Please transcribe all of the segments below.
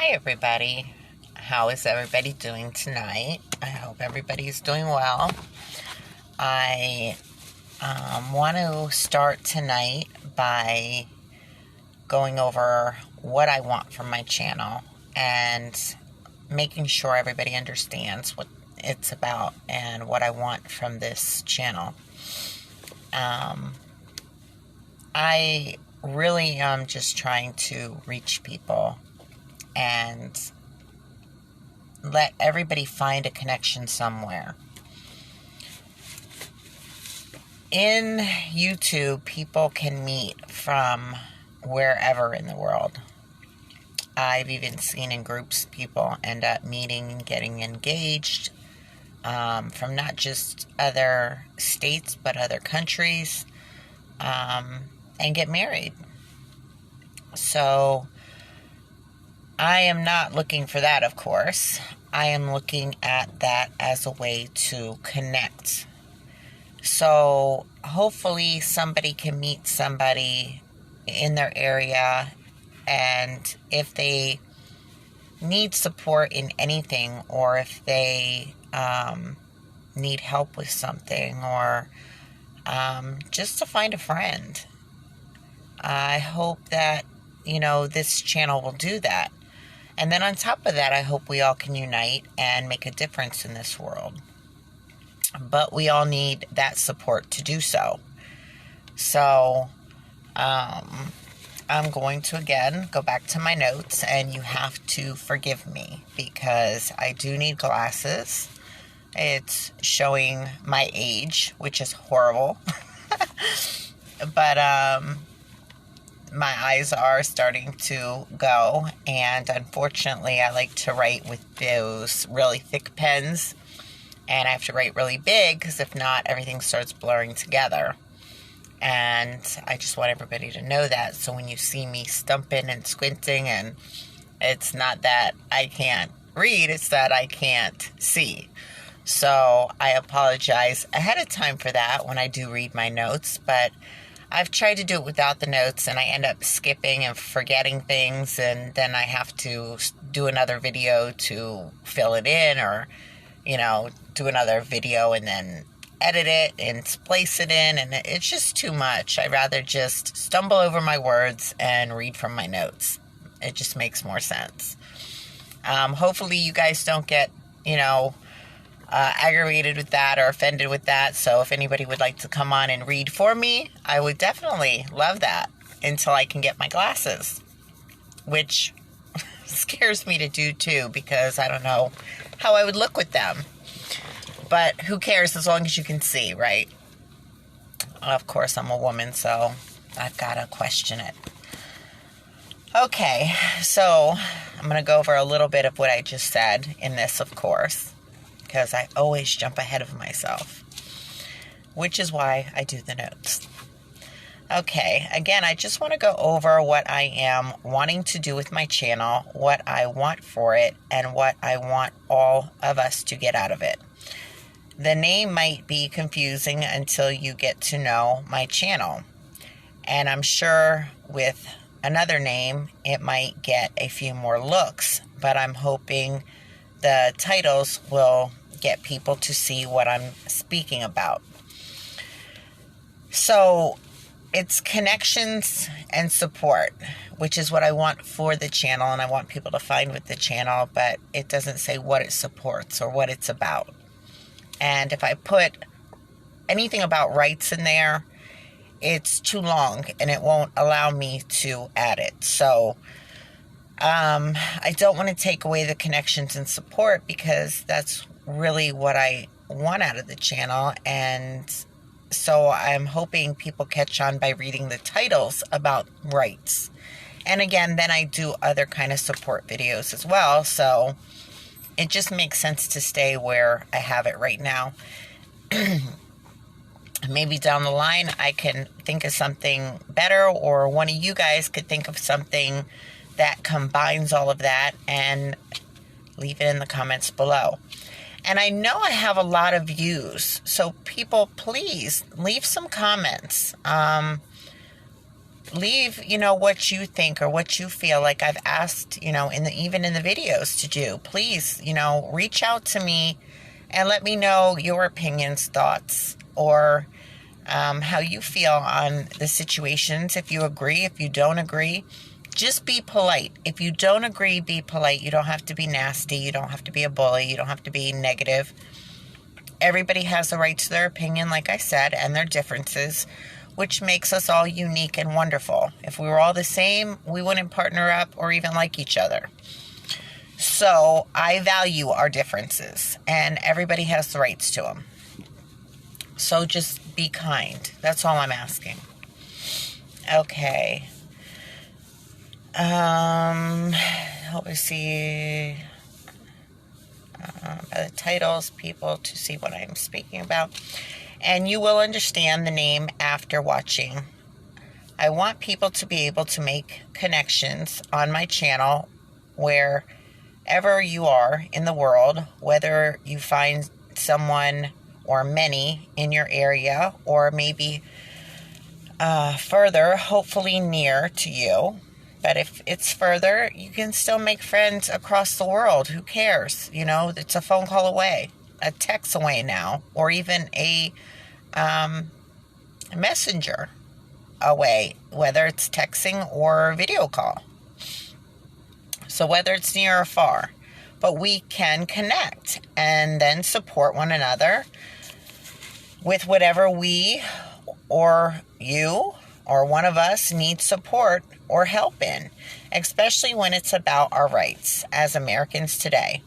Hi, everybody. How is everybody doing tonight? I hope everybody's doing well. I want to start tonight by going over what I want from my channel and making sure everybody understands what it's about and what I want from this channel. I really am just trying to reach people and let everybody find a connection somewhere. In YouTube, people can meet from wherever in the world. I've even seen in groups people end up meeting and getting engaged from not just other states but other countries and get married. So I am not looking for that, of course. I am looking at that as a way to connect. So hopefully somebody can meet somebody in their area, and if they need support in anything, or if they need help with something, or just to find a friend, I hope that, this channel will do that. And then on top of that, I hope we all can unite and make a difference in this world. But we all need that support to do so. So, I'm going to, again, go back to my notes, and you have to forgive me because I do need glasses. It's showing my age, which is horrible. But, my eyes are starting to go, and unfortunately I like to write with those really thick pens, and I have to write really big because if not, everything starts blurring together. And I just want everybody to know that, so when you see me stumping and squinting, and it's not that I can't read, it's that I can't see. So I apologize ahead of time for that when I do read my notes, but I've tried to do it without the notes, and I end up skipping and forgetting things, and then I have to do another video to fill it in, or, do another video and then edit it and splice it in, and it's just too much. I'd rather just stumble over my words and read from my notes. It just makes more sense. Hopefully you guys don't get, aggravated with that or offended with that. So if anybody would like to come on and read for me, I would definitely love that until I can get my glasses, which scares me to do too, because I don't know how I would look with them. But who cares as long as you can see, right? Of course, I'm a woman, so I've got to question it. Okay, so I'm going to go over a little bit of what I just said in this, of course, because I always jump ahead of myself, which is why I do the notes. Okay, again, I just want to go over what I am wanting to do with my channel, what I want for it, and what I want all of us to get out of it. The name might be confusing until you get to know my channel, and I'm sure with another name, it might get a few more looks, but I'm hoping the titles will get people to see what I'm speaking about. So it's connections and support, which is what I want for the channel, and I want people to find with the channel, but it doesn't say what it supports or what it's about. And if I put anything about rights in there, it's too long and it won't allow me to add it. So I don't want to take away the connections and support, because that's really what I want out of the channel. And so I'm hoping people catch on by reading the titles about rights. And again, then I do other kind of support videos as well. So it just makes sense to stay where I have it right now. Maybe down the line I can think of something better, or one of you guys could think of something that combines all of that, and leave it in the comments below. And I know I have a lot of views, so people, please leave some comments. leave, what you think or what you feel like I've asked, even in the videos to do. Please, reach out to me and let me know your opinions, thoughts, or how you feel on the situations. If you agree, if you don't agree, just be polite. If you don't agree, be polite. You don't have to be nasty. You don't have to be a bully. You don't have to be negative. Everybody has the right to their opinion, like I said, and their differences, which makes us all unique and wonderful. If we were all the same, we wouldn't partner up or even like each other. So I value our differences, and everybody has the rights to them. So just be kind. That's all I'm asking. Okay. Let me see. By the titles, people to see what I'm speaking about. And you will understand the name after watching. I want people to be able to make connections on my channel wherever you are in the world, whether you find someone or many in your area, or maybe further, hopefully near to you. But if it's further, you can still make friends across the world. Who cares? It's a phone call away, a text away now, or even a messenger away, whether it's texting or video call. So whether it's near or far, but we can connect and then support one another with whatever we or you or one of us needs support or help in, especially when it's about our rights as Americans today.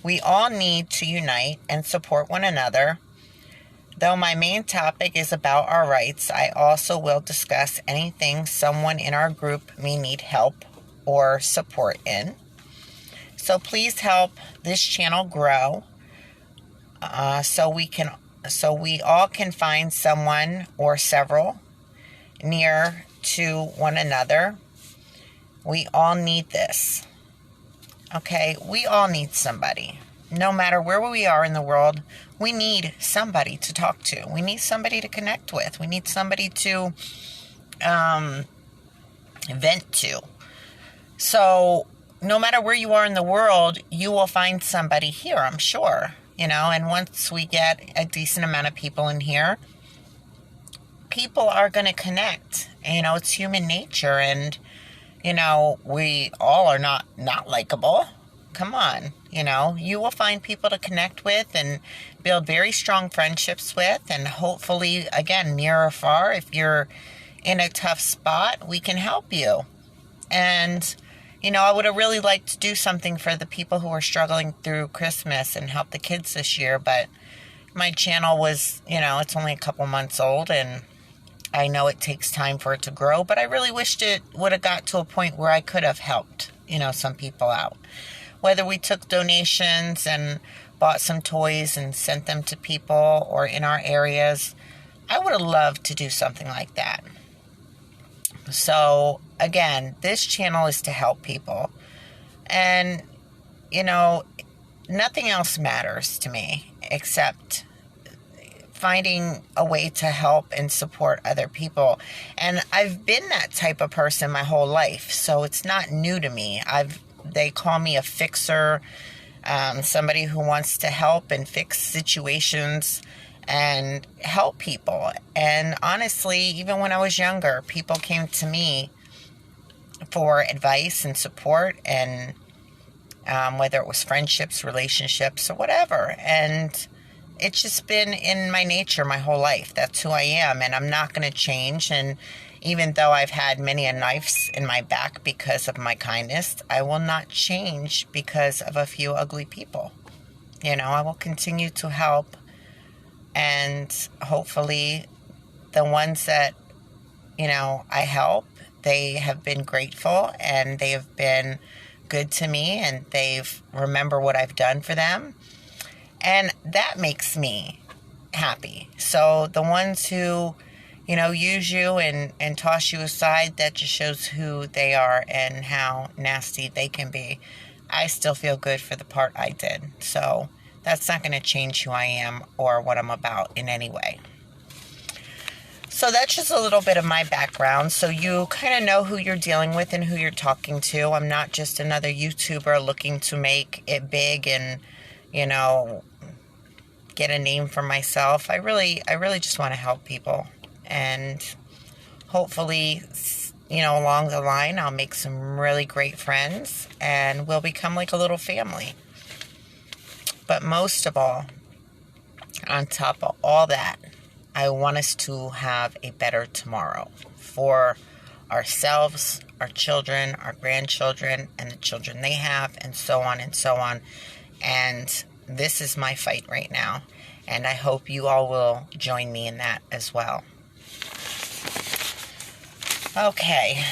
We all need to unite and support one another. Though my main topic is about our rights, I also will discuss anything someone in our group may need help or support in. So please help this channel grow so we all can find someone or several near to one another. We all need this. Okay, we all need somebody. No matter where we are in the world, we need somebody to talk to. We need somebody to connect with. We need somebody to vent to. So no matter where you are in the world, you will find somebody here, I'm sure. And once we get a decent amount of people in here, people are going to connect. It's human nature, and we all are not likable. Come on, you will find people to connect with and build very strong friendships with, and hopefully, again, near or far, if you're in a tough spot, we can help you. And I would have really liked to do something for the people who are struggling through Christmas and help the kids this year, but my channel was, it's only a couple months old, and I know it takes time for it to grow, but I really wished it would have got to a point where I could have helped, some people out. Whether we took donations and bought some toys and sent them to people or in our areas, I would have loved to do something like that. So, again, this channel is to help people. And, nothing else matters to me except finding a way to help and support other people. And I've been that type of person my whole life, so it's not new to me. They call me a fixer, somebody who wants to help and fix situations and help people. And honestly, even when I was younger, people came to me for advice and support, and whether it was friendships, relationships, or whatever. And it's just been in my nature my whole life. That's who I am, and I'm not going to change. And even though I've had many knives in my back because of my kindness, I will not change because of a few ugly people. I will continue to help. And hopefully the ones that, I help, they have been grateful and they have been good to me, and they've remember what I've done for them. And that makes me happy. So the ones who, use you and toss you aside, that just shows who they are and how nasty they can be. I still feel good for the part I did. So that's not going to change who I am or what I'm about in any way. So that's just a little bit of my background. So you kind of know who you're dealing with and who you're talking to. I'm not just another YouTuber looking to make it big and, you know, get a name for myself. I really just want to help people. And hopefully, you know, along the line, I'll make some really great friends and we'll become like a little family. But most of all, on top of all that, I want us to have a better tomorrow for ourselves, our children, our grandchildren, and the children they have, and so on and so on. And this is my fight right now. And I hope you all will join me in that as well. Okay.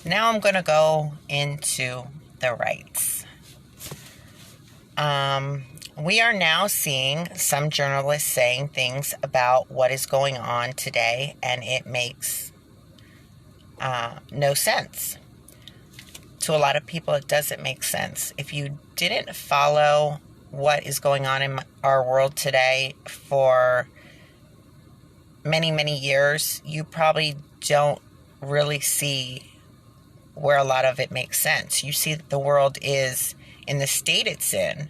Now I'm going to go into the rights. We are now seeing some journalists saying things about what is going on today, and it makes no sense. To a lot of people, it doesn't make sense. If you didn't follow what is going on in our world today for many, many years, you probably don't really see where a lot of it makes sense. You see that the world is in the state it's in,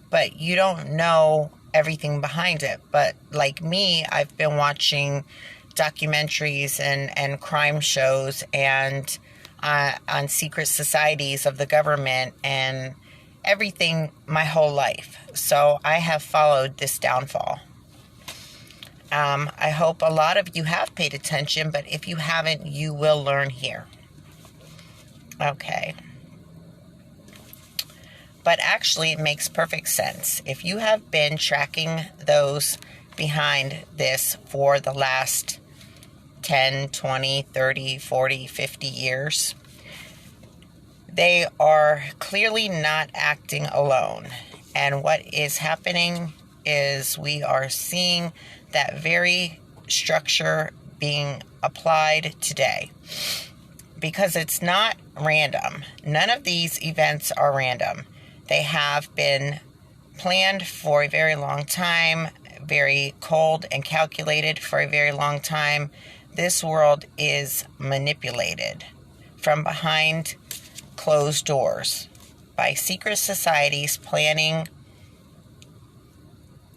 but you don't know everything behind it. But like me, I've been watching documentaries and crime shows and on secret societies of the government and everything my whole life. So I have followed this downfall. I hope a lot of you have paid attention, but if you haven't, you will learn here. Okay. But actually, it makes perfect sense. If you have been tracking those behind this for the last 10, 20, 30, 40, 50 years, they are clearly not acting alone. And what is happening is we are seeing that very structure being applied today. Because it's not random. None of these events are random. They have been planned for a very long time, very cold and calculated for a very long time. This world is manipulated from behind closed doors by secret societies planning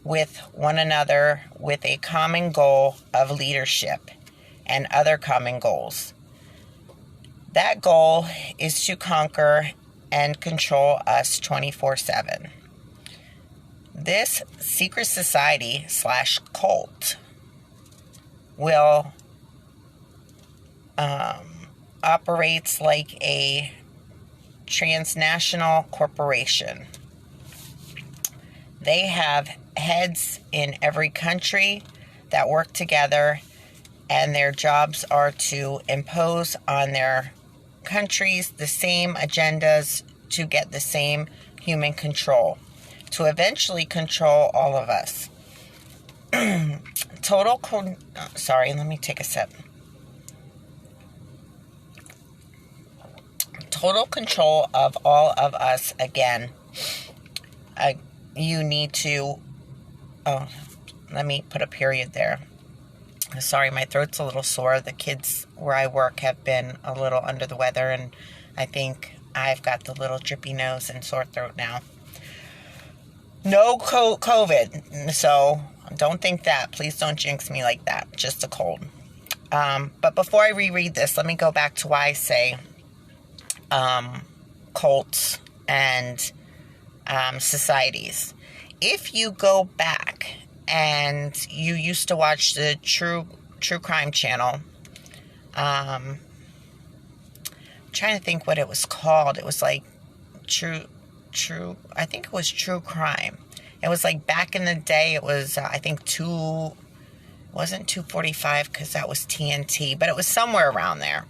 with one another with a common goal of leadership and other common goals. That goal is to conquer and control us 24/7. This secret society / cult will operates like a transnational corporation. They have heads in every country that work together, and their jobs are to impose on their countries the same agendas to get the same human control, to eventually control all of us. Let me take a sip. Total control of all of us again. You need to, let me put a period there. Sorry, my throat's a little sore. The kids where I work have been a little under the weather, and I think I've got the little drippy nose and sore throat now. No COVID, so don't think that. Please don't jinx me like that. Just a cold. But before I reread this, let me go back to why I say cults and societies. If you go back and you used to watch the true crime channel, I'm trying to think what it was called. It was like I think it was True Crime. It was like back in the day. It was I think wasn't 245 because that was TNT, but it was somewhere around there.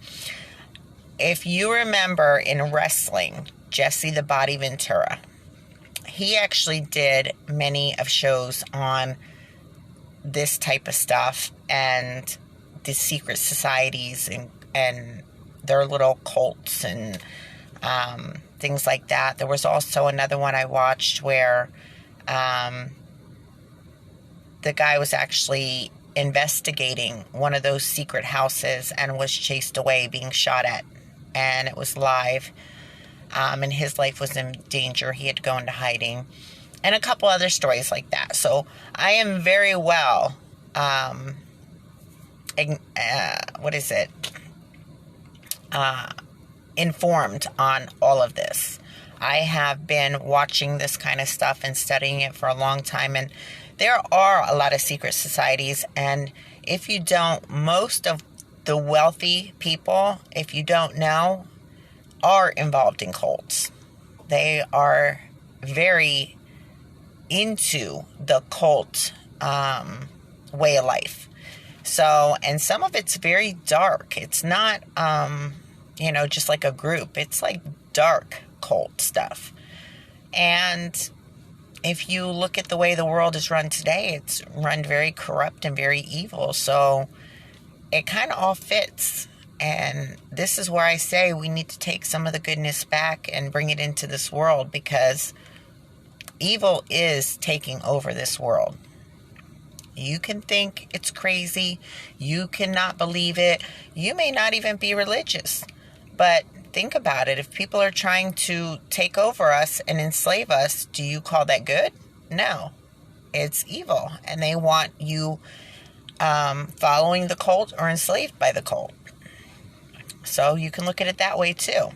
If you remember in wrestling, Jesse the Body Ventura, he actually did many of shows on this type of stuff and the secret societies and their little cults and things like that. There was also another one I watched where the guy was actually investigating one of those secret houses and was chased away, being shot at, and it was live. And his life was in danger. He had to go into hiding, and a couple other stories like that. So I am very well, informed on all of this. I have been watching this kind of stuff and studying it for a long time, and there are a lot of secret societies, and if you don't, most of the wealthy people, if you don't know, are involved in cults. They are very into the cult way of life. So, and some of it's very dark. It's not, just like a group. It's like dark cult stuff. And if you look at the way the world is run today, it's run very corrupt and very evil. So it kind of all fits. And this is where I say we need to take some of the goodness back and bring it into this world, because evil is taking over this world. You can think it's crazy. You cannot believe it. You may not even be religious. But think about it. If people are trying to take over us and enslave us, do you call that good? No. It's evil. And they want you following the cult or enslaved by the cult. So you can look at it that way too.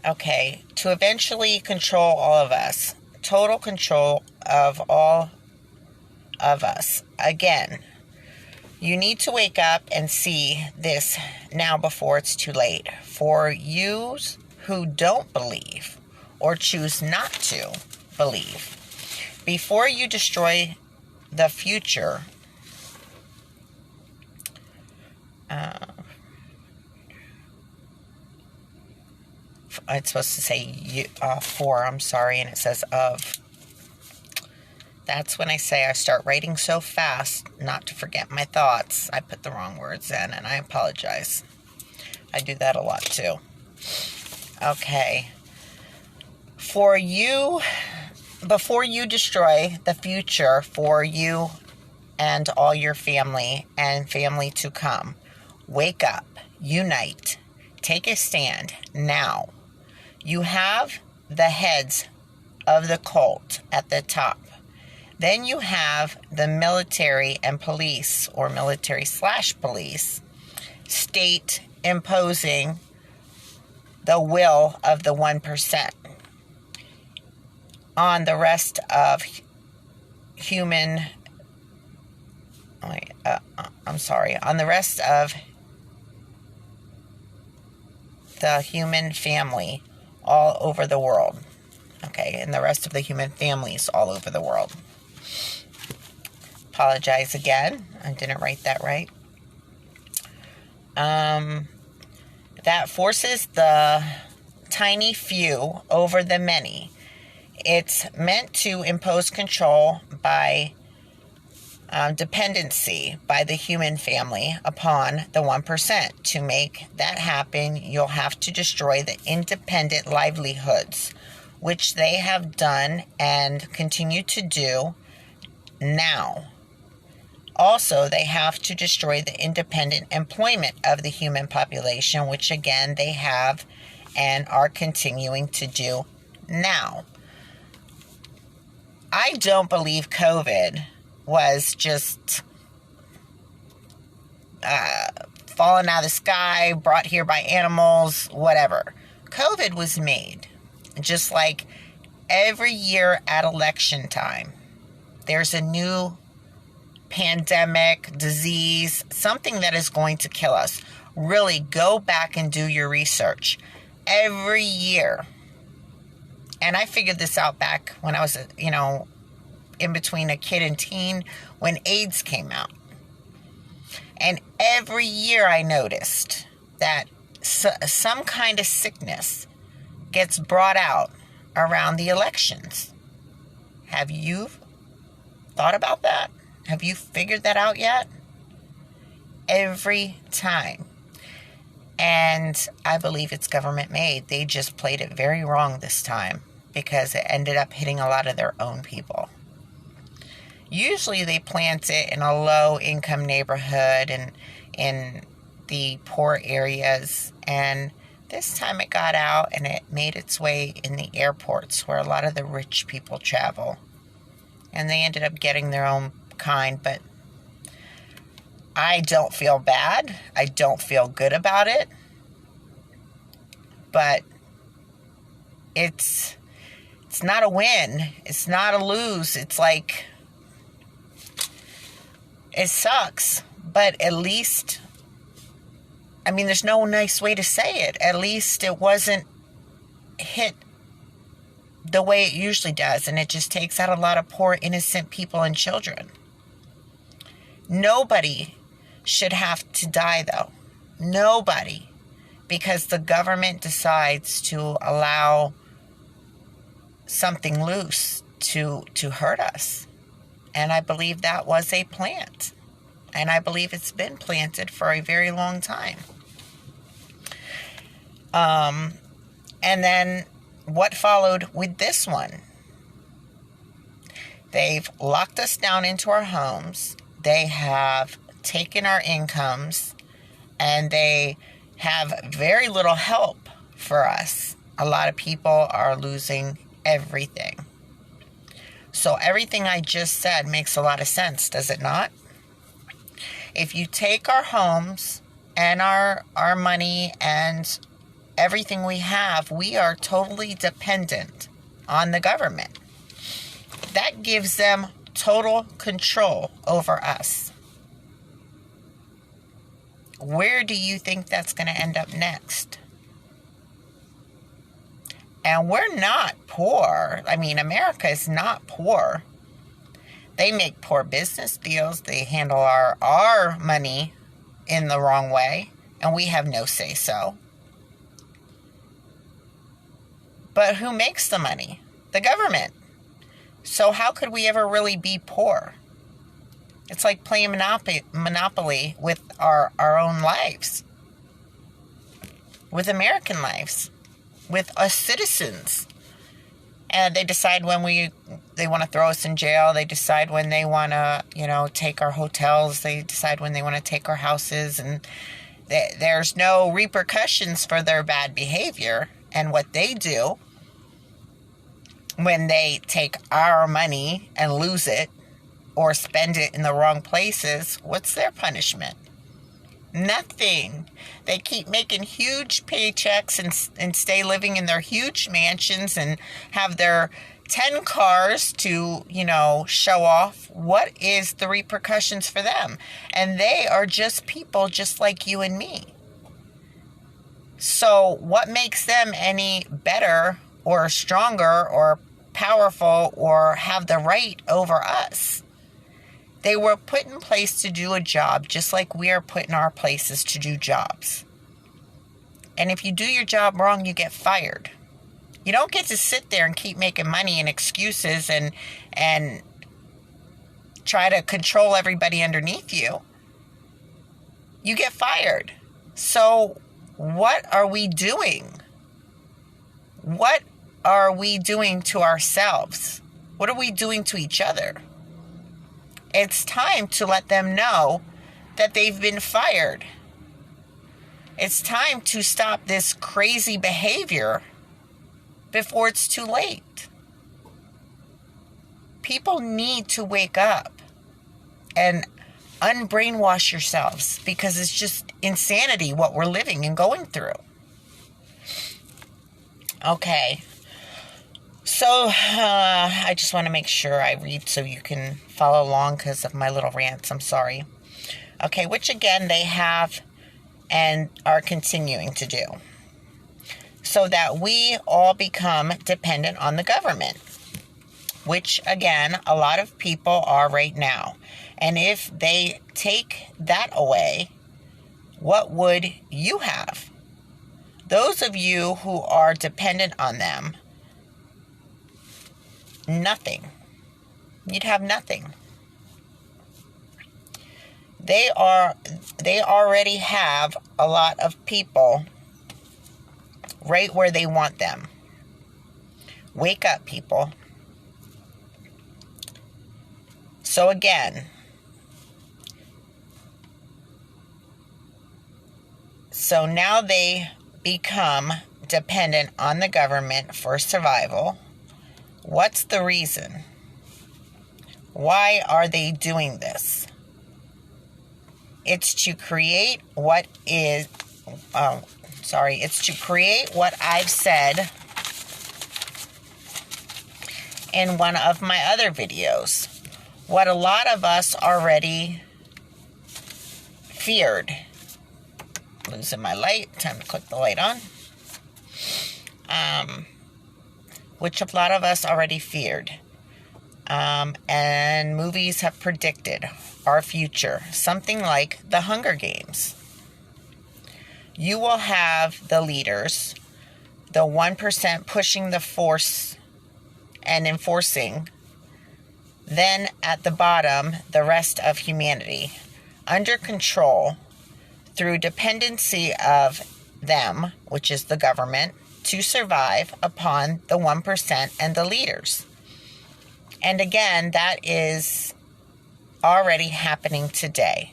Okay. To eventually control all of us. Total control of all of us. Again, you need to wake up and see this now before it's too late. For you who don't believe or choose not to believe, before you destroy the future, it's supposed to say for, I'm sorry, and it says of. That's when I say I start writing so fast not to forget my thoughts. I put the wrong words in, and I apologize. I do that a lot too. Okay. For you, before you destroy the future for you and all your family and family to come, wake up, unite, take a stand now. You have the heads of the cult at the top. Then you have the military and police, or military/police, state imposing the will of the 1% on the rest of on the rest of the human family all over the world. Okay, and the rest of the human families all over the world. Apologize again. I didn't write that right. That forces the tiny few over the many. It's meant to impose control by dependency by the human family upon the 1%. To make that happen, you'll have to destroy the independent livelihoods, which they have done and continue to do now. Also, they have to destroy the independent employment of the human population, which again they have and are continuing to do now. I don't believe COVID was just fallen out of the sky, brought here by animals, whatever. COVID was made. Just like every year at election time, there's a new pandemic, disease, something that is going to kill us. Really go back and do your research. Every year. And I figured this out back when I was, in between a kid and teen, when AIDS came out. And every year I noticed that some kind of sickness gets brought out around the elections. Have you thought about that? Have you figured that out yet? Every time. And I believe it's government made. They just played it very wrong this time. because it ended up hitting a lot of their own people. Usually they plant it in a low-income neighborhood and in the poor areas, and this time it got out and it made its way in the airports where a lot of the rich people travel. And they ended up getting their own kind, but I don't feel bad. I don't feel good about it. But it's not a win. It's not a lose. It's like, it sucks. But at least, I mean, there's no nice way to say it. At least it wasn't hit the way it usually does. And it just takes out a lot of poor, innocent people and children. Nobody should have to die, though. Nobody. Because the government decides to allow something loose to hurt us. And I believe that was a plant. And I believe it's been planted for a very long time. And then what followed with this one? They've locked us down into our homes. They have taken our incomes. And they have very little help for us. A lot of people are losing everything. So everything I just said makes a lot of sense, does it not? If you take our homes and our money and everything we have, we are totally dependent on the government. That gives them total control over us. Where do you think that's going to end up next? And we're not poor. I mean, America is not poor. They make poor business deals. They handle our money in the wrong way, and we have no say-so. But who makes the money? The government. So how could we ever really be poor? It's like playing Monopoly with our own lives. With American lives. With us citizens. And they decide when they want to throw us in jail. They decide when they want to, take our hotels. They decide when they want to take our houses. And there's no repercussions for their bad behavior. And what they do when they take our money and lose it or spend it in the wrong places, what's their punishment? Nothing. They keep making huge paychecks and stay living in their huge mansions and have their 10 cars to, show off. What is the repercussions for them? And they are just people just like you and me. So what makes them any better or stronger or powerful or have the right over us? They were put in place to do a job just like we are put in our places to do jobs. And if you do your job wrong, you get fired. You don't get to sit there and keep making money and excuses and try to control everybody underneath you. You get fired. So what are we doing? What are we doing to ourselves? What are we doing to each other? It's time to let them know that they've been fired. It's time to stop this crazy behavior before it's too late. People need to wake up and unbrainwash yourselves because it's just insanity what we're living and going through. Okay. So, I just want to make sure I read so you can follow along because of my little rants. I'm sorry. Okay, which again they have and are continuing to do. So that we all become dependent on the government. Which, again, a lot of people are right now. And if they take that away, what would you have? Those of you who are dependent on them, nothing. You'd have nothing. They already have a lot of people right where they want them. Wake up, people. So again, so now they become dependent on the government for survival. What's the reason? Why are they doing this? It's to create what is, it's to create what I've said in one of my other videos. What a lot of us already feared. Losing my light. Time to click the light on. Which a lot of us already feared. And movies have predicted our future. Something like the Hunger Games. You will have the leaders, the 1% pushing the force and enforcing. Then at the bottom, the rest of humanity. Under control through dependency of them, which is the government, to survive upon the 1% and the leaders. And again, that is already happening today.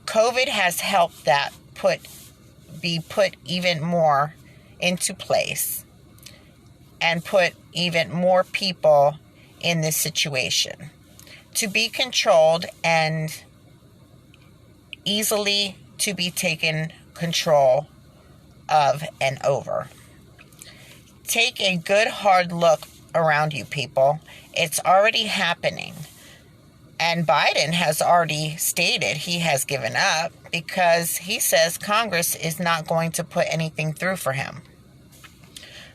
COVID has helped that be put even more into place and put even more people in this situation to be controlled and easily to be taken control of and over. Take a good hard look around you, people. It's already happening. And Biden has already stated he has given up because he says Congress is not going to put anything through for him.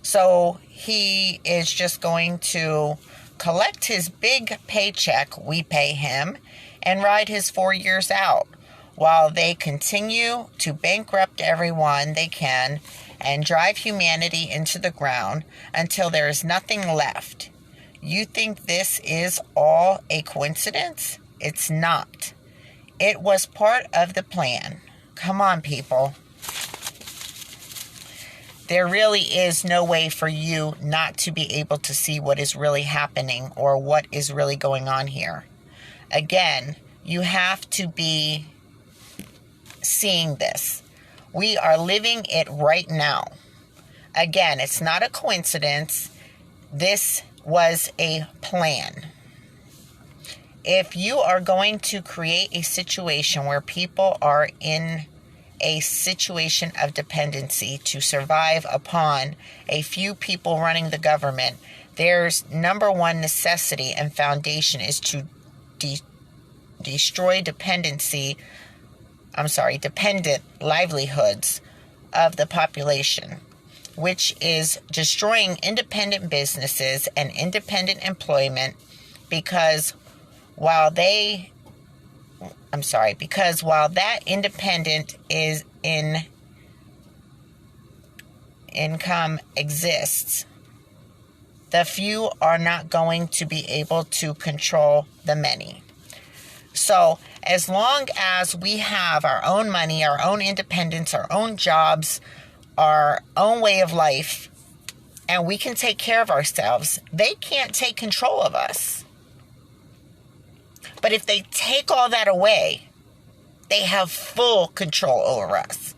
So he is just going to collect his big paycheck we pay him and ride his 4 years out while they continue to bankrupt everyone they can and drive humanity into the ground until there is nothing left. You think this is all a coincidence? It's not. It was part of the plan. Come on, people. There really is no way for you not to be able to see what is really happening or what is really going on here. Again, you have to be seeing this. We are living it right now. Again, it's not a coincidence. This was a plan. If you are going to create a situation where people are in a situation of dependency to survive upon a few people running the government, there's number one necessity and foundation is to destroy dependent livelihoods of the population, which is destroying independent businesses and independent employment because while that independent is in income exists, the few are not going to be able to control the many. So as long as we have our own money, our own independence, our own jobs, our own way of life, and we can take care of ourselves, they can't take control of us. But if they take all that away, they have full control over us.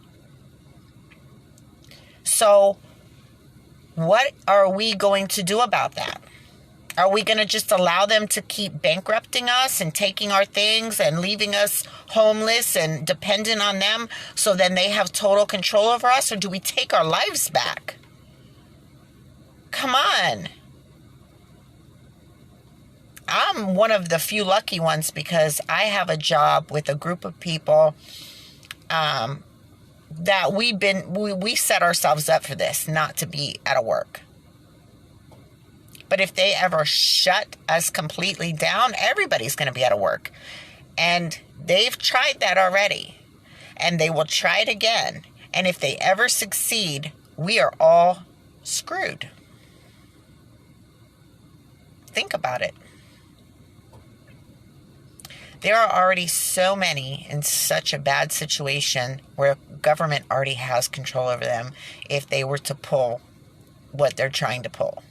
So what are we going to do about that? Are we going to just allow them to keep bankrupting us and taking our things and leaving us homeless and dependent on them so then they have total control over us? Or do we take our lives back? Come on. I'm one of the few lucky ones because I have a job with a group of people that we set ourselves up for this, not to be out of work. But if they ever shut us completely down, everybody's going to be out of work. And they've tried that already. And they will try it again. And if they ever succeed, we are all screwed. Think about it. There are already so many in such a bad situation where government already has control over them if they were to pull what they're trying to pull.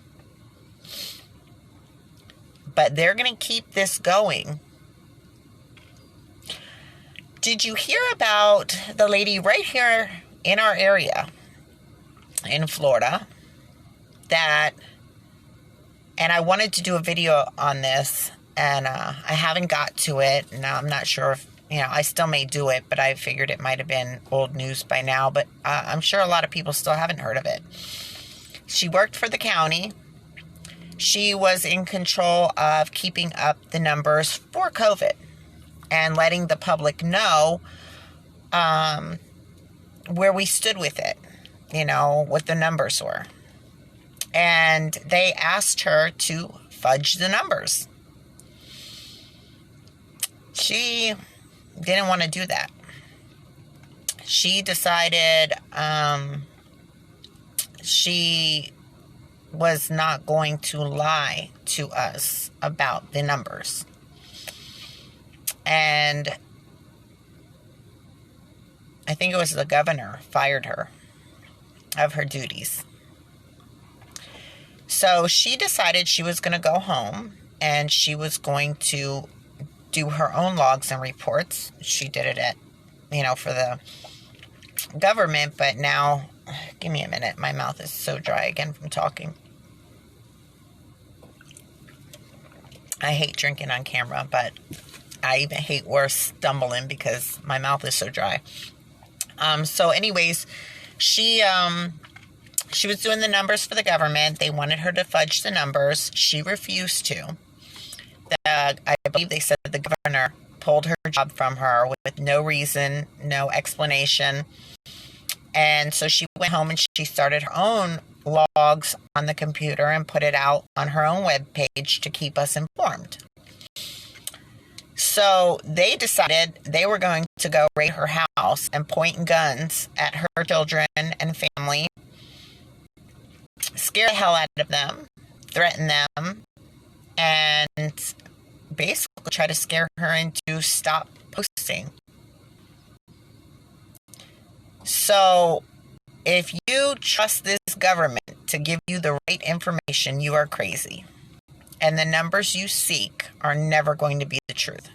but they're going to keep this going. Did you hear about the lady right here in our area in Florida that, and I wanted to do a video on this, and I haven't got to it, and I'm not sure if, I still may do it, but I figured it might have been old news by now, but I'm sure a lot of people still haven't heard of it. She worked for the county. She was in control of keeping up the numbers for COVID and letting the public know where we stood with it, what the numbers were. And they asked her to fudge the numbers. She didn't want to do that. She decided she was not going to lie to us about the numbers. And I think it was the governor fired her of her duties. So she decided she was going to go home and she was going to do her own logs and reports. She did it for the government, but now, give me a minute. My mouth is so dry again from talking. I hate drinking on camera, but I even hate worse stumbling because my mouth is so dry. So anyways, she was doing the numbers for the government. They wanted her to fudge the numbers. She refused to. I believe they said the governor pulled her job from her with no reason, no explanation. And so she went home and she started her own logs on the computer and put it out on her own webpage to keep us informed. So they decided they were going to go raid her house and point guns at her children and family, scare the hell out of them, threaten them, and basically try to scare her into stop posting. So if you trust this government to give you the right information, you are crazy. And the numbers you seek are never going to be the truth.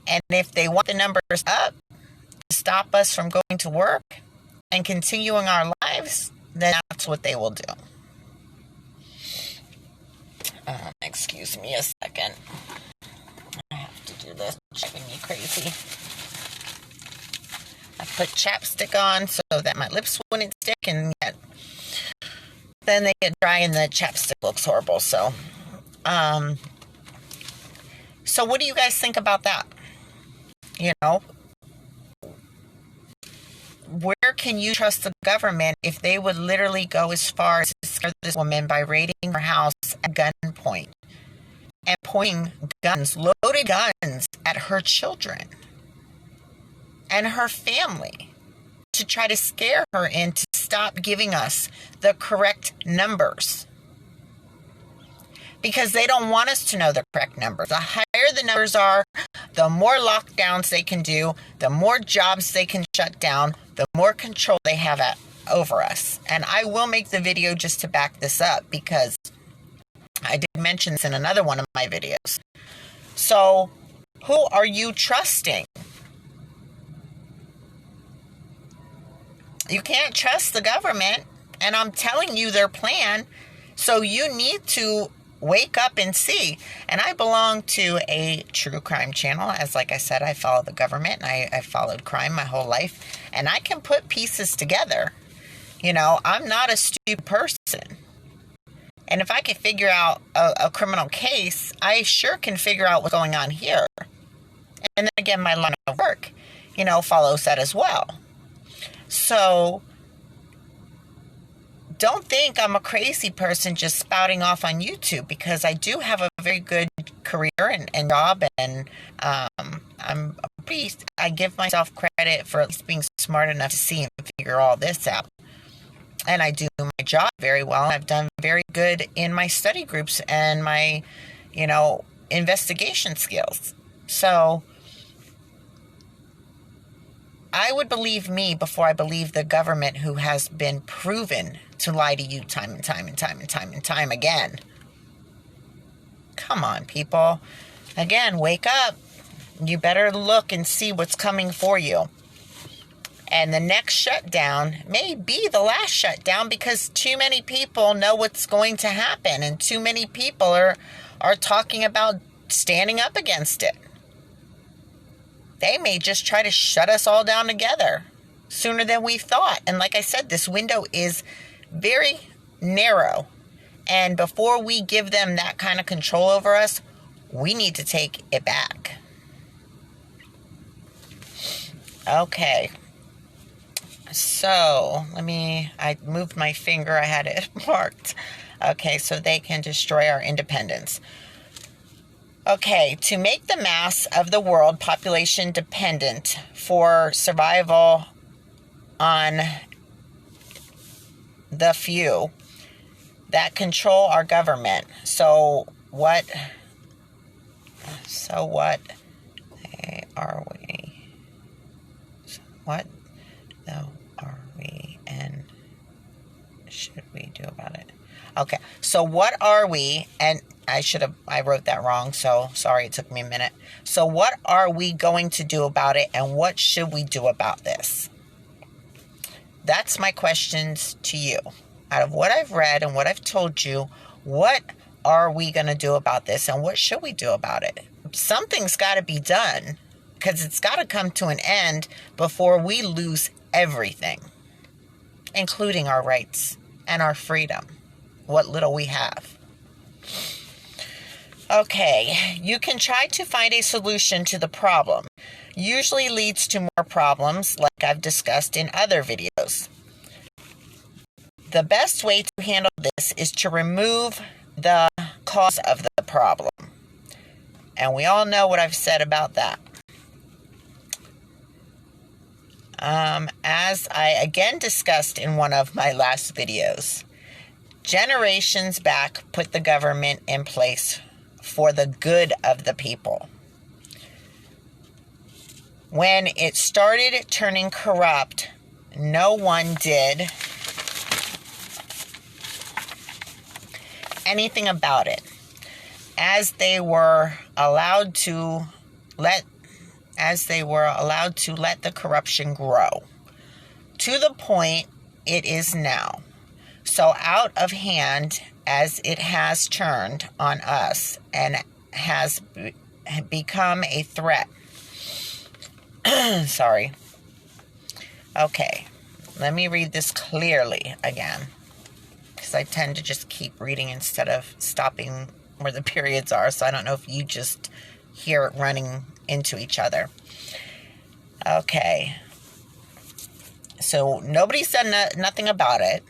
And if they want the numbers up to stop us from going to work and continuing our lives, then that's what they will do. Excuse me a second. I have to do this. It's driving me crazy. I put chapstick on so that my lips wouldn't stick, and yet then they get dry and the chapstick looks horrible. So what do you guys think about that? Where can you trust the government if they would literally go as far as to scare this woman by raiding her house at gunpoint and pointing guns, loaded guns, at her children and her family to try to scare her into stop giving us the correct numbers? Because they don't want us to know the correct numbers. The higher the numbers are, the more lockdowns they can do, the more jobs they can shut down, the more control they have over us. And I will make the video just to back this up because I did mention this in another one of my videos. So, who are you trusting? You can't trust the government, and I'm telling you their plan, so you need to wake up and see. And I belong to a true crime channel. As like I said, I follow the government, and I followed crime my whole life, and I can put pieces together. I'm not a stupid person. And if I can figure out a criminal case, I sure can figure out what's going on here. And then again, my line of work, follows that as well. So don't think I'm a crazy person just spouting off on YouTube, because I do have a very good career and job, and I give myself credit for at least being smart enough to see and figure all this out. And I do my job very well. I've done very good in my study groups and my, investigation skills. So I would believe me before I believe the government, who has been proven to lie to you time and time and time and time and time again. Come come on, people. Again, wake up. You better look and see what's coming for you. And the next shutdown may be the last shutdown because too many people know what's going to happen, and too many people are talking about standing up against it. They may just try to shut us all down together sooner than we thought. And like I said, this window is very narrow. And before we give them that kind of control over us, we need to take it back. Okay. So, I moved my finger. I had it marked. Okay, so they can destroy our independence. Okay, to make the mass of the world population dependent for survival on the few that control our government. So what are we? What are we, and should we do about it? Okay, so what are we, and I wrote that wrong, so sorry, it took me a minute. So what are we going to do about it, and what should we do about this? That's my questions to you. Out of what I've read and what I've told you, what are we going to do about this, and what should we do about it? Something's got to be done, because it's got to come to an end before we lose everything, including our rights and our freedom, what little we have. Okay, you can try to find a solution to the problem. Usually leads to more problems, like I've discussed in other videos. The best way to handle this is to remove the cause of the problem. And we all know what I've said about that. As I again discussed in one of my last videos, generations back put the government in place for the good of the people. When it started turning corrupt, no one did anything about it, as they were allowed to let the corruption grow to the point it is now. So out of hand as it has turned on us and has become a threat. Sorry. Okay, let me read this clearly again, because I tend to just keep reading instead of stopping where the periods are, so I don't know if you just hear it running into each other. Okay. So nobody said nothing about it.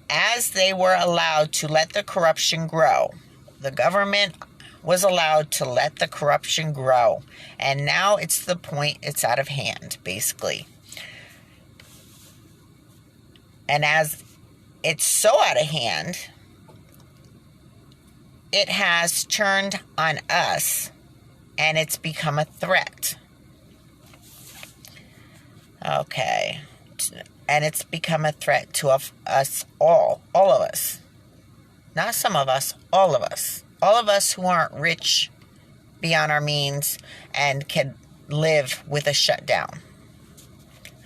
As they were allowed to let the corruption grow, the government was allowed to let the corruption grow. And now it's the point it's out of hand, basically. And as it's so out of hand, it has turned on us, and it's become a threat. Okay. And it's become a threat to us all of us. Not some of us, all of us. All of us who aren't rich beyond our means and can live with a shutdown.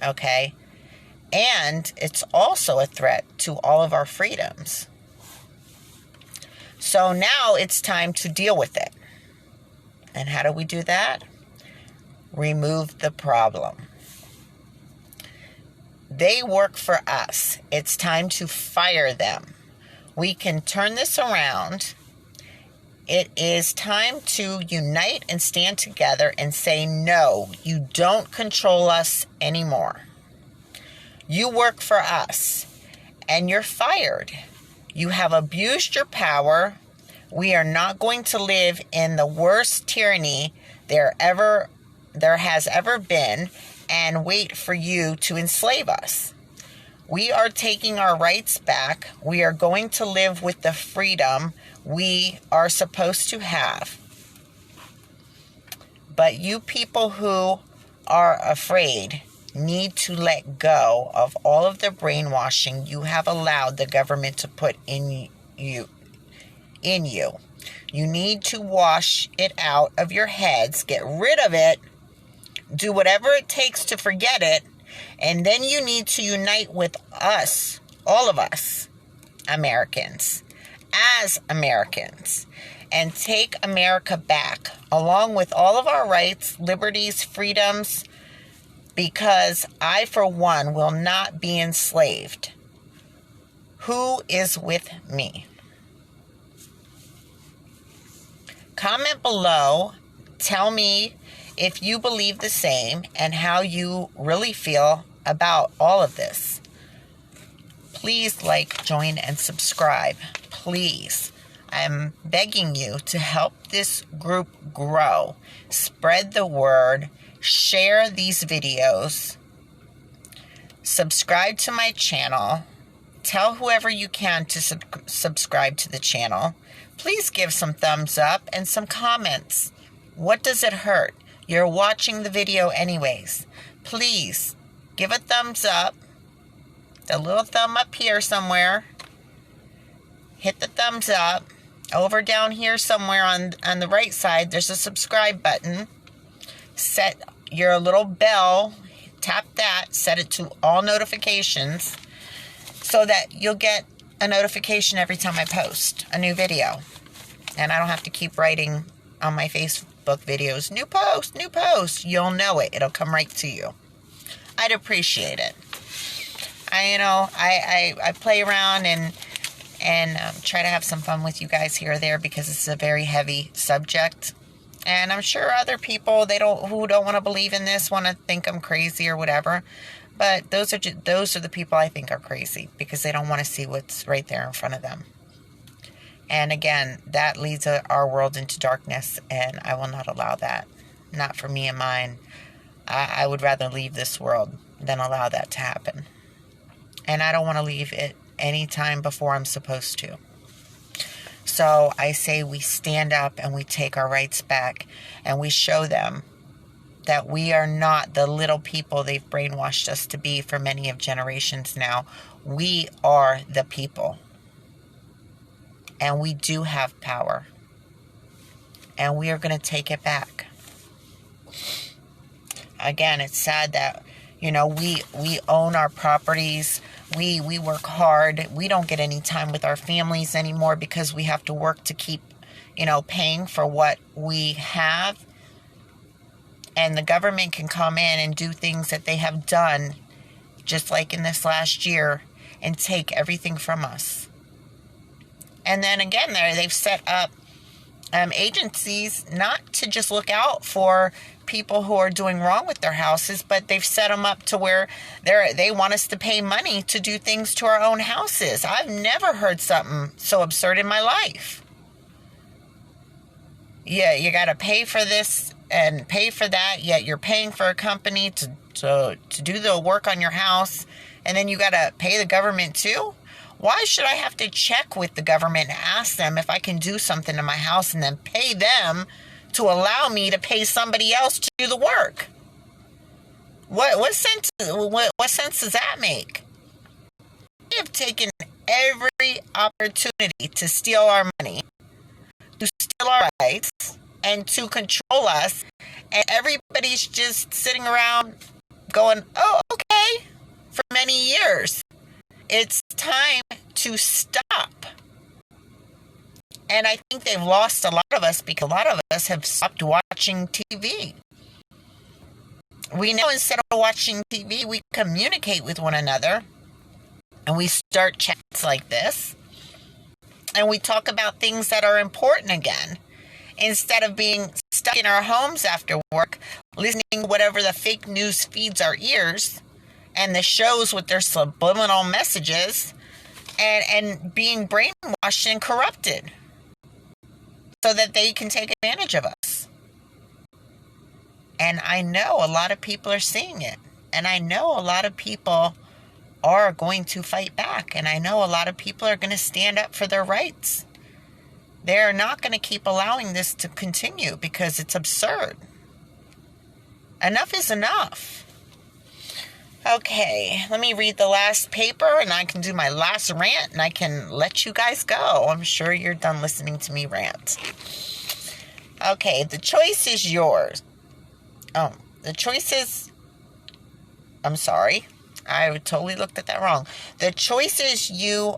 Okay? And it's also a threat to all of our freedoms. So now it's time to deal with it. And how do we do that? Remove the problem. They work for us. It's time to fire them. We can turn this around. It is time to unite and stand together and say, no, you don't control us anymore. You work for us, and you're fired. You have abused your power. We are not going to live in the worst tyranny there has ever been and wait for you to enslave us. We are taking our rights back. We are going to live with the freedom we are supposed to have. But you people who are afraid need to let go of all of the brainwashing you have allowed the government to put in you. You need to wash it out of your heads, get rid of it, do whatever it takes to forget it, and then you need to unite with us, all of us, Americans, as Americans, and take America back, along with all of our rights, liberties, freedoms, because I, for one, will not be enslaved. Who is with me? Comment below. Tell me if you believe the same and how you really feel about all of this. Please like, join, and subscribe. Please. I'm begging you to help this group grow. Spread the word. Share these videos. Subscribe to my channel. Tell whoever you can to subscribe to the channel. Please give some thumbs up and some comments. What does it hurt? You're watching the video anyways. Please give a thumbs up. The little thumb up here somewhere. Hit the thumbs up. Over down here somewhere on the right side, there's a subscribe button. Set your little bell. Tap that. Set it to all notifications so that you'll get a notification every time I post a new video. And I don't have to keep writing on my Facebook videos, new post. You'll know it. It'll come right to you. I'd appreciate it. I play around and try to have some fun with you guys here or there because it's a very heavy subject. And I'm sure other people who don't want to believe in this want to think I'm crazy or whatever. But those are the people I think are crazy because they don't want to see what's right there in front of them. And again, that leads our world into darkness, and I will not allow that. Not for me and mine. I would rather leave this world than allow that to happen. And I don't want to leave it any time before I'm supposed to. So I say we stand up and we take our rights back, and we show them that we are not the little people they've brainwashed us to be for many of generations now. We are the people. And we do have power. And we are going to take it back. Again, it's sad that, we own our properties. We work hard. We don't get any time with our families anymore because we have to work to keep, paying for what we have. And the government can come in and do things that they have done, just like in this last year, and take everything from us. And then again, they've set up agencies not to just look out for people who are doing wrong with their houses, but they've set them up to where they want us to pay money to do things to our own houses. I've never heard something so absurd in my life. Yeah, you got to pay for this and pay for that, yet you're paying for a company to do the work on your house, and then you got to pay the government too? Why should I have to check with the government and ask them if I can do something to my house and then pay them to allow me to pay somebody else to do the work? What sense does that make? They have taken every opportunity to steal our money, to steal our rights, and to control us. And everybody's just sitting around going, oh, okay, for many years. It's time to stop. And I think they've lost a lot of us because a lot of us have stopped watching TV. We know instead of watching TV, we communicate with one another. And we start chats like this. And we talk about things that are important again. Instead of being stuck in our homes after work, listening to whatever the fake news feeds our ears. And the shows with their subliminal messages and being brainwashed and corrupted so that they can take advantage of us. And I know a lot of people are seeing it. And I know a lot of people are going to fight back. And I know a lot of people are going to stand up for their rights. They're not going to keep allowing this to continue because it's absurd. Enough is enough. Okay, let me read the last paper and I can do my last rant and I can let you guys go. I'm sure you're done listening to me rant. Okay, the choice is yours. The choice is... I'm sorry. I totally looked at that wrong. The choices you/we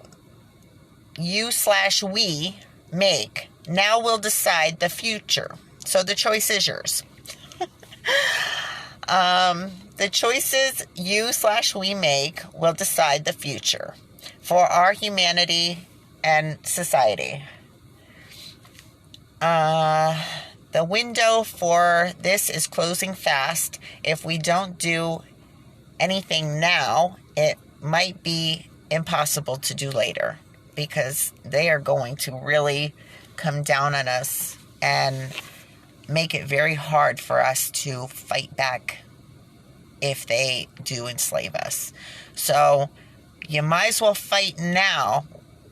make now will decide the future. So the choice is yours. The choices you/we make will decide the future for our humanity and society. The window for this is closing fast. If we don't do anything now, it might be impossible to do later, because they are going to really come down on us and make it very hard for us to fight back if they do enslave us. So you might as well fight now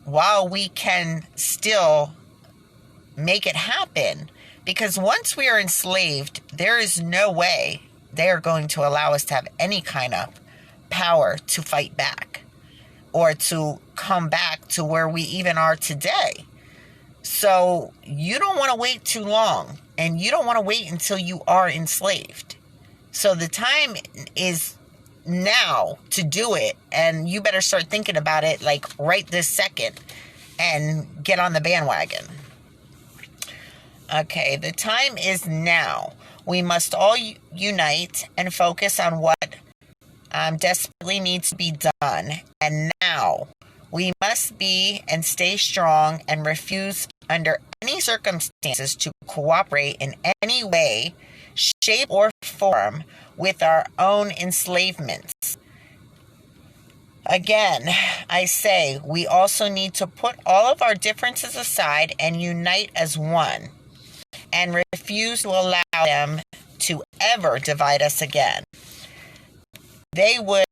while we can still make it happen, because once we are enslaved, there is no way they are going to allow us to have any kind of power to fight back or to come back to where we even are today. So you don't want to wait too long, and you don't want to wait until you are enslaved. So the time is now to do it, and you better start thinking about it like right this second and get on the bandwagon. Okay, the time is now. We must all unite and focus on what desperately needs to be done. And now we must be and stay strong and refuse under any circumstances to cooperate in any way, shape, or form with our own enslavements. Again, I say we also need to put all of our differences aside and unite as one, and refuse to allow them to ever divide us again. They would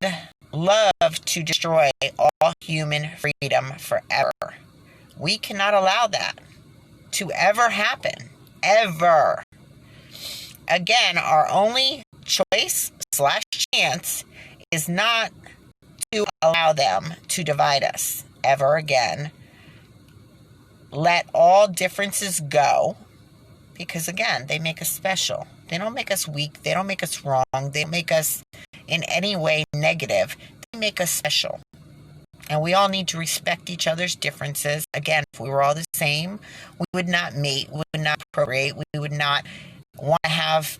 love to destroy all human freedom forever. We cannot allow that to ever happen. Ever. Again, our only choice/chance is not to allow them to divide us ever again. Let all differences go, because again, they make us special. They don't make us weak. They don't make us wrong. They don't make us in any way negative. They make us special. And we all need to respect each other's differences. Again, if we were all the same, we would not mate, we would not procreate, we would not want to have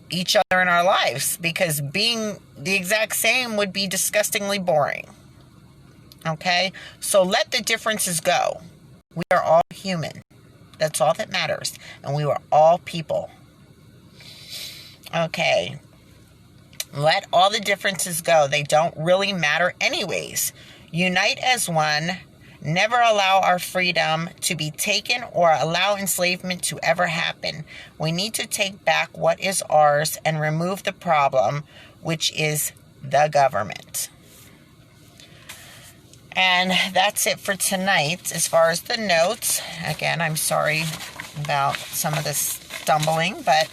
each other in our lives, because being the exact same would be disgustingly boring. Okay? So let the differences go. We are all human. That's all that matters. And we are all people. Okay. Let all the differences go. They don't really matter anyways. Unite as one. Never allow our freedom to be taken or allow enslavement to ever happen. We need to take back what is ours and remove the problem, which is the government. And that's it for tonight as far as the notes. Again, I'm sorry about some of the stumbling, but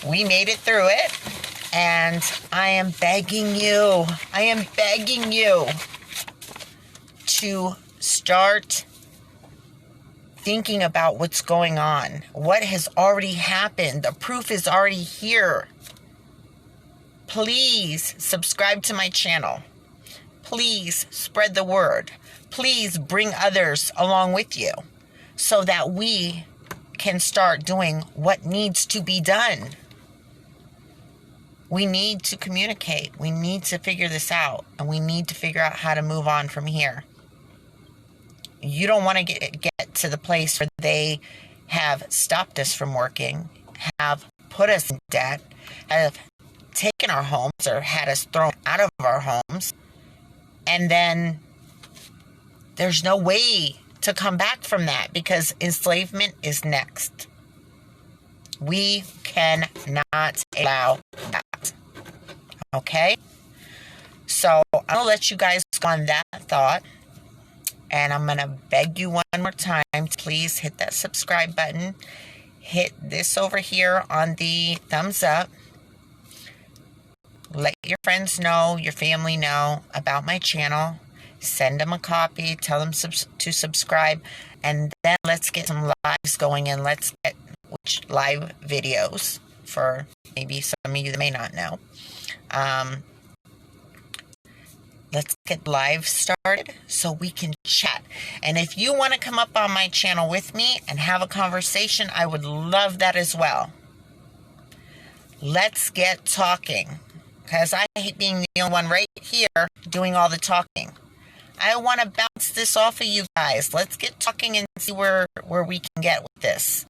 we made it through it. And I am begging you to start thinking about what's going on. What has already happened. The proof is already here. Please subscribe to my channel. Please spread the word. Please bring others along with you so that we can start doing what needs to be done. We need to communicate. We need to figure this out, and we need to figure out how to move on from here. You don't want to get to the place where they have stopped us from working, have put us in debt, have taken our homes or had us thrown out of our homes, and then there's no way to come back from that, because enslavement is next. We cannot allow that. Okay? So I'm going to let you guys go on that thought. And I'm going to beg you one more time to please hit that subscribe button. Hit this over here on the thumbs up. Let your friends know, your family know about my channel. Send them a copy. Tell them to subscribe. And then let's get some lives going, and let's get live videos for maybe some of you that may not know. Let's get live started so we can chat. And if you want to come up on my channel with me and have a conversation, I would love that as well. Let's get talking, because I hate being the only one right here doing all the talking. I want to bounce this off of you guys. Let's get talking and see where we can get with this.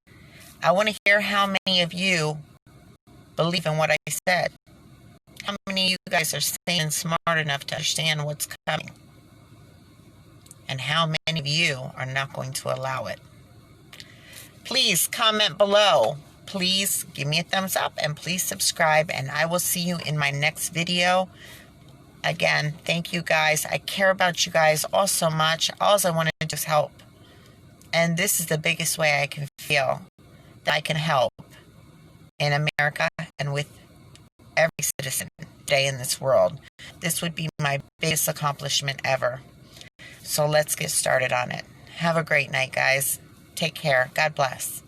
I want to hear how many of you believe in what I said. How many of you guys are staying smart enough to understand what's coming? And how many of you are not going to allow it? Please comment below. Please give me a thumbs up and please subscribe, and I will see you in my next video. Again, thank you guys. I care about you guys all so much. All I want to do is help. And this is the biggest way I can feel that I can help in America and with every citizen today in this world. This would be my biggest accomplishment ever. So let's get started on it. Have a great night, guys. Take care. God bless.